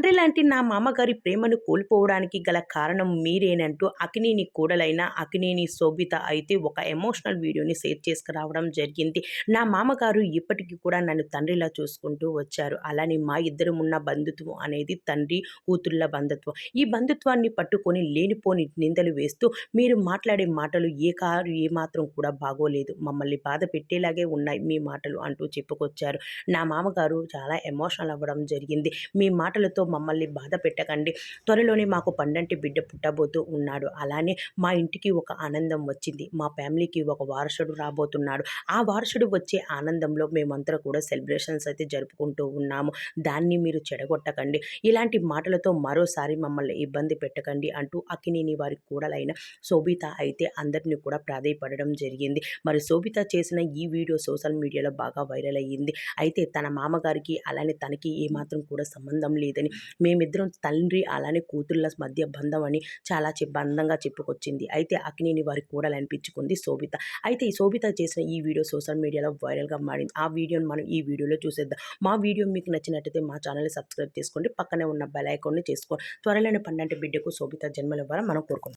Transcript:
తండ్రి లాంటి నా మామగారి ప్రేమను కోల్పోవడానికి గల కారణం మీరేనంటూ అక్కినేని కోడలైన అక్కినేని శోభిత అయితే ఒక ఎమోషనల్ వీడియోని షేర్ చేసుకురావడం జరిగింది. నా మామగారు ఇప్పటికీ కూడా నన్ను తండ్రిలా చూసుకుంటూ వచ్చారు. అలానే మా ఇద్దరం ఉన్న బంధుత్వం అనేది తండ్రి కూతుర్ల బంధుత్వం. ఈ బంధుత్వాన్ని పట్టుకొని లేనిపోని నిందలు వేస్తూ మీరు మాట్లాడే మాటలు ఏమాత్రం కూడా బాగోలేదు. మమ్మల్ని బాధ పెట్టేలాగే ఉన్నాయి మీ మాటలు అంటూ చెప్పుకొచ్చారు. నా మామగారు చాలా ఎమోషనల్ అవ్వడం జరిగింది. మీ మాటలతో మమ్మల్ని బాధ పెట్టకండి. త్వరలోనే మాకు పండంటి బిడ్డ పుట్టబోతూ ఉన్నాడు. అలానే మా ఇంటికి ఒక ఆనందం వచ్చింది. మా ఫ్యామిలీకి ఒక వారసుడు రాబోతున్నాడు. ఆ వారసుడు వచ్చే ఆనందంలో మేమంతా కూడా సెలబ్రేషన్స్ అయితే జరుపుకుంటూ ఉన్నాము. దాన్ని మీరు చెడగొట్టకండి. ఇలాంటి మాటలతో మరోసారి మమ్మల్ని ఇబ్బంది పెట్టకండి అంటూ అక్కినేని వారి కోడలైన శోభిత అయితే అందరినీ కూడా ప్రాధేయపడడం జరిగింది. మరి శోభిత చేసిన ఈ వీడియో సోషల్ మీడియాలో బాగా వైరల్ అయ్యింది. అయితే తన మామగారికి అలానే తనకి ఏమాత్రం కూడా సంబంధం లేదని, మేమిద్దరం తండ్రి అలానే కూతుర్ల మధ్య బంధం అని చాలా బంధంగా చెప్పుకొచ్చింది. అయితే అక్కినేని వారి కోడలు అనిపించుకుంది శోభిత. అయితే ఈ శోభిత చేసిన ఈ వీడియో సోషల్ మీడియాలో వైరల్గా మారింది. ఆ వీడియోని మనం ఈ వీడియోలో చూసేద్దాం. మా వీడియో మీకు నచ్చినట్టయితే మా ఛానల్ని సబ్స్క్రైబ్ చేసుకోండి. పక్కనే ఉన్న బెల్ ఐకాన్ని చేసుకోండి. త్వరలోనే పండంటి బిడ్డకు శోభిత జన్మనివ్వాలని మనం కోరుకుంటాం.